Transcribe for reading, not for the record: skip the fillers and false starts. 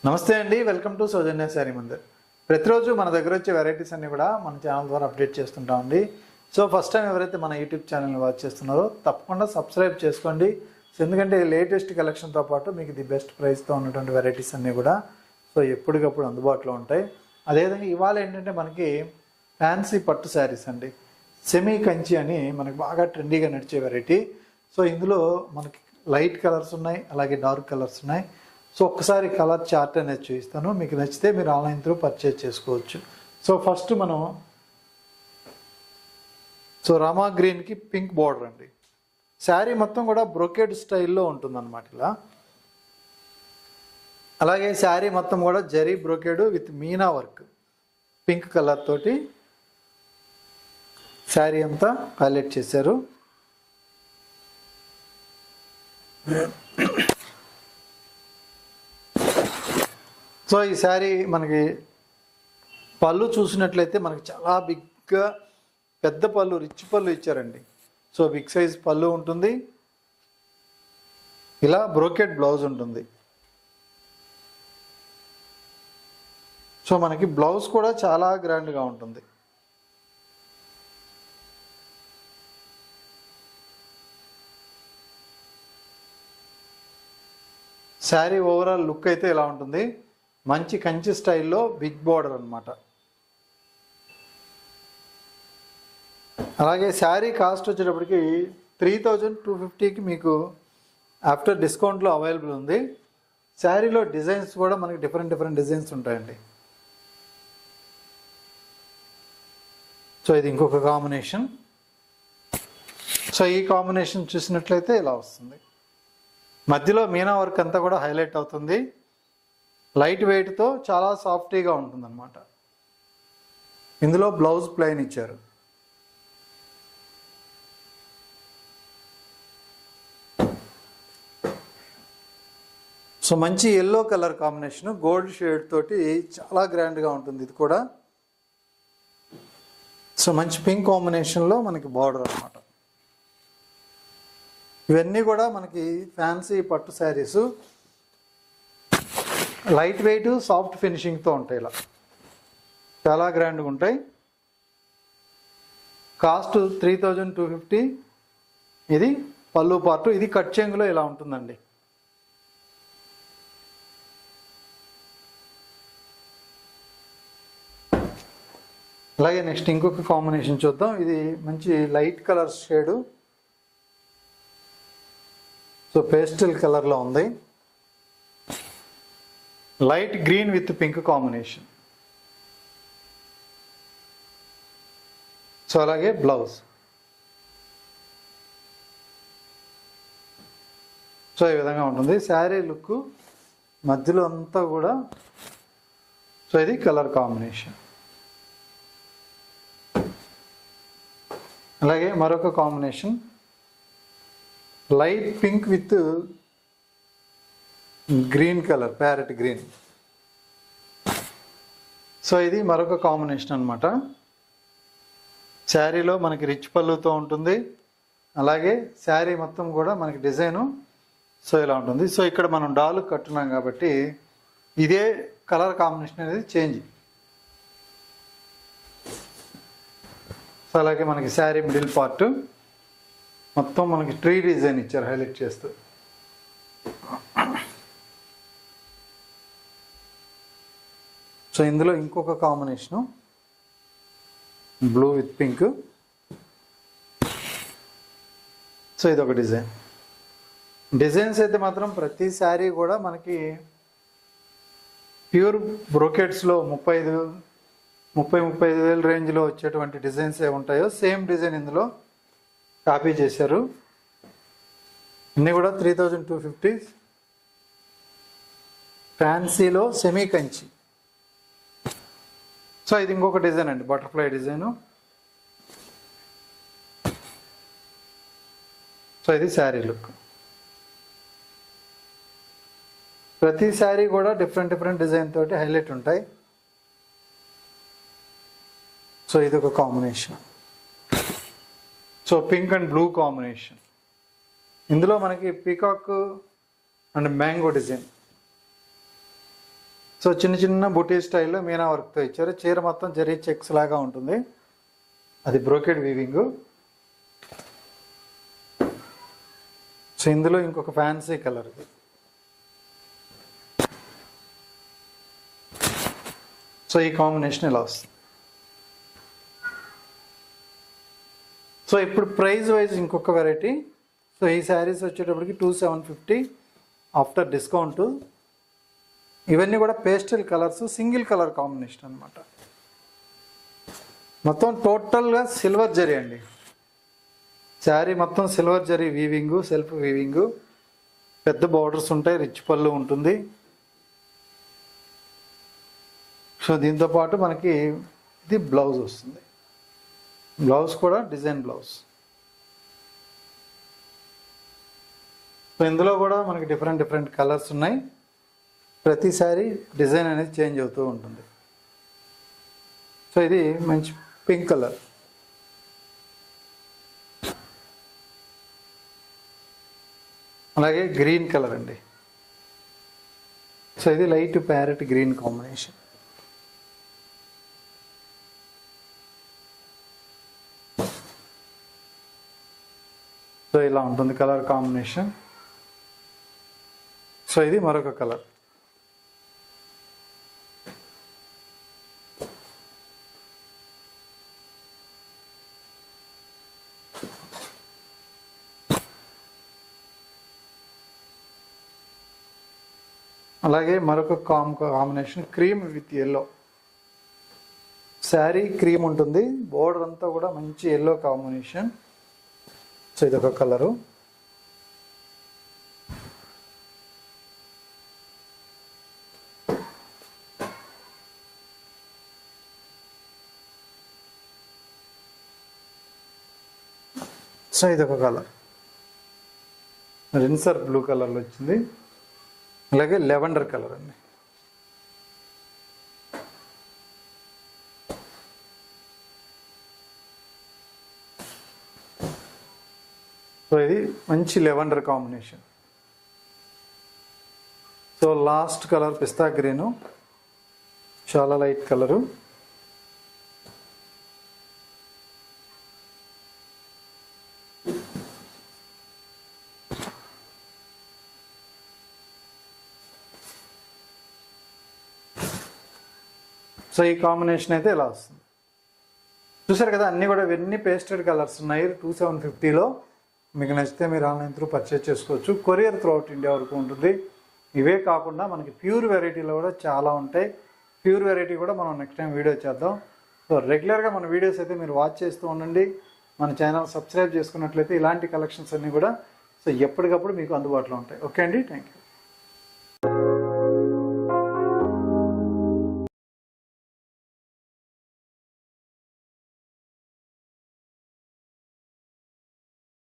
నమస్తే అండి, welcome to సౌజన్య శారీ మందిర్. ప్రతిరోజు మన దగ్గర వచ్చే వెరైటీస్ అన్ని కూడా మన ఛానల్ ద్వారా అప్డేట్ చేస్తుంటామండి. సో ఫస్ట్ టైం ఎవరైతే మన యూట్యూబ్ ఛానల్ని వాచ్ చేస్తున్నారో తప్పకుండా సబ్స్క్రైబ్ చేసుకోండి. ఎందుకంటే లేటెస్ట్ కలెక్షన్తో పాటు మీకు ది బెస్ట్ ప్రైస్తో ఉన్నటువంటి వెరైటీస్ అన్నీ కూడా సో ఎప్పటికప్పుడు అందుబాటులో ఉంటాయి. అదేవిధంగా ఇవాళ ఏంటంటే మనకి ఫ్యాన్సీ పట్టు శారీస్ అండి, సెమీ కంచి అని మనకి బాగా ట్రెండీగా నడిచే వెరైటీ. సో ఇందులో మనకి లైట్ కలర్స్ ఉన్నాయి, అలాగే డార్క్ కలర్స్ ఉన్నాయి. సో ఒక్కసారి కలర్ చార్ట్ అనేది చూపిస్తాను, మీకు నచ్చితే మీరు ఆన్లైన్ త్రూ పర్చేజ్ చేసుకోవచ్చు. సో ఫస్ట్ మనం రామా గ్రీన్కి పింక్ బార్డర్ అండి. శారీ మొత్తం కూడా బ్రోకేడ్ స్టైల్లో ఉంటుందన్నమాట ఇలా. అలాగే శారీ మొత్తం కూడా zari brocade with Meena work pink colour తోటి శారీ అంతా హైలైట్ చేశారు. సో ఈ శారీ మనకి పళ్ళు చూసినట్లయితే మనకి చాలా బిగ్గా పెద్ద పళ్ళు, రిచ్ పళ్ళు ఇచ్చారండి. సో బిగ్ సైజ్ పళ్ళు ఉంటుంది, ఇలా బ్రోకెట్ బ్లౌజ్ ఉంటుంది. సో మనకి బ్లౌజ్ కూడా చాలా గ్రాండ్గా ఉంటుంది. శారీ ఓవరాల్ లుక్ అయితే ఇలా ఉంటుంది, మంచి కంచి స్టైల్లో బిగ్ బార్డర్ అనమాట. అలాగే శారీ కాస్ట్ వచ్చేటప్పటికి 3250కి మీకు ఆఫ్టర్ డిస్కౌంట్లో అవైలబుల్ ఉంది. శారీలో డిజైన్స్ కూడా మనకి డిఫరెంట్ డిజైన్స్ ఉంటాయండి. సో ఇది ఇంకొక కాంబినేషన్. సో ఈ కాంబినేషన్ చూసినట్లయితే ఇలా వస్తుంది, మధ్యలో మీనా వర్క్ అంతా కూడా హైలైట్ అవుతుంది. లైట్ వెయిట్తో చాలా సాఫ్టీగా ఉంటుందన్నమాట. ఇందులో బ్లౌజ్ ప్లెయిన్ ఇచ్చారు. సో మంచి yellow colour combination, gold shade తోటి చాలా గ్రాండ్గా ఉంటుంది ఇది కూడా. సో మంచి పింక్ కాంబినేషన్లో మనకి బార్డర్ అన్నమాట. ఇవన్నీ కూడా మనకి ఫ్యాన్సీ పట్టు శారీస్, లైట్ వెయిట్ సాఫ్ట్ ఫినిషింగ్తో ఉంటాయి. ఇలా చాలా గ్రాండ్గా ఉంటాయి. కాస్ట్ 3250. ఇది పళ్ళు పార్టు, ఇది కట్ చెంగులో ఇలా ఉంటుందండి. అలాగే నెక్స్ట్ ఇంకొక కాంబినేషన్ చూద్దాం. ఇది మంచి light colour shade, so pastel కలర్లో ఉంది. Light green with pink combination. So అలాగే బ్లౌజ్. సో ఈ విధంగా ఉంటుంది శారీ లుక్, మధ్యలో అంతా కూడా. సో ఇది కలర్ కాంబినేషన్. అలాగే మరొక combination light pink with green colour, parrot green. So ఇది మరొక కాంబినేషన్ అనమాట. శారీలో మనకి రిచ్ పళ్ళుతో ఉంటుంది. అలాగే శారీ మొత్తం కూడా మనకి డిజైను సో ఇలా ఉంటుంది. సో ఇక్కడ మనం డాలు కట్టున్నాం కాబట్టి ఇదే కలర్ కాంబినేషన్ అనేది చేంజ్. సో అలాగే మనకి శారీ మిడిల్ పార్ట్ మొత్తం మనకి ట్రీ డిజైన్ ఇచ్చారు హైలైట్ చేస్తూ. సో ఇందులో ఇంకొక combination blue with pink. So ఇదొక డిజైన్. డిజైన్స్ అయితే మాత్రం ప్రతి శారీ కూడా మనకి ప్యూర్ బ్రోకెట్స్లో 35,000 రేంజ్లో వచ్చేటువంటి డిజైన్స్ ఏ ఉంటాయో సేమ్ డిజైన్ ఇందులో కాపీ చేశారు. అన్నీ కూడా 3250. ఫ్యాన్సీలో సెమీ కంచి. సో ఇది ఇంకొక డిజైన్ అండి, బటర్ఫ్లై డిజైను. సో ఇది శారీ లుక్. ప్రతి శారీ కూడా డిఫరెంట్ డిజైన్ తోటి హైలైట్ ఉంటాయి. సో ఇది ఒక combination. So pink and blue combination. ఇందులో మనకి peacock and mango design. So చిన్న చిన్న బుటీ స్టైల్లో మీనా వర్క్తో ఇచ్చారు. చీర మొత్తం జరీ చెక్స్ లాగా ఉంటుంది. అది బ్రోకెడ్ వీవింగ్. సో ఇందులో ఇంకొక ఫ్యాన్సీ కలర్ ఇది. సో ఈ కాంబినేషన్ ఇలా వస్తుంది. సో ఇప్పుడు ప్రైస్ వైజ్ ఇంకొక వెరైటీ. సో ఈ శారీస్ వచ్చేటప్పటికి 2750 ఆఫ్టర్ డిస్కౌంట్. ఇవన్నీ కూడా pastel colours, single colour combination అనమాట. మొత్తం టోటల్గా సిల్వర్ జరీ అండి. శారీ మొత్తం సిల్వర్ జరీ వీవింగు, సెల్ఫ్ వీవింగు, పెద్ద బార్డర్స్ ఉంటాయి, రిచ్ పళ్ళు ఉంటుంది. సో దీంతోపాటు మనకి ఇది బ్లౌజ్ వస్తుంది. బ్లౌజ్ కూడా డిజైన్ బ్లౌజ్. సో ఇందులో కూడా మనకి డిఫరెంట్ కలర్స్ ఉన్నాయి. ప్రతిసారి డిజైన్ అనేది చేంజ్ అవుతూ ఉంటుంది. సో ఇది మంచి పింక్ కలర్. అలాగే గ్రీన్ కలర్ అండి. సో ఇది light parrot green combination. So ఇలా ఉంటుంది కలర్ కాంబినేషన్. సో ఇది మరొక కలర్. అలాగే మరొక combination cream with yellow. Sari cream ఉంటుంది, బోర్డర్ అంతా కూడా మంచి ఎల్లో కాంబినేషన్. సో ఇదొక కలరు. సో ఇదొక కలర్, రిన్సర్ బ్లూ కలర్లో వచ్చింది. అలాగే లెవెండర్ కలర్ అండి. సో ఇది మంచి lavender combination. So last colour పిస్తా గ్రీను, చాలా లైట్ కలరు. సో ఈ కాంబినేషన్ అయితే ఇలా వస్తుంది. చూసారు కదా, అన్నీ కూడా ఇవన్నీ పేస్టెడ్ కలర్స్ ఉన్నాయి 2750లో. మీకు నచ్చితే మీరు ఆన్లైన్ త్రూ పర్చేజ్ చేసుకోవచ్చు. కొరియర్ త్రూ అవుట్ ఇండియా వరకు ఉంటుంది. ఇవే కాకుండా మనకి ప్యూర్ వెరైటీలో కూడా చాలా ఉంటాయి. ప్యూర్ వెరైటీ కూడా మనం నెక్స్ట్ టైం వీడియో చేద్దాం. సో రెగ్యులర్గా మన వీడియోస్ అయితే మీరు వాచ్ చేస్తూ ఉండండి. మన ఛానల్ సబ్స్క్రైబ్ చేసుకున్నట్లయితే ఇలాంటి కలెక్షన్స్ అన్నీ కూడా సో ఎప్పటికప్పుడు మీకు అందుబాటులో ఉంటాయి. ఓకే అండి, థ్యాంక్ యూ.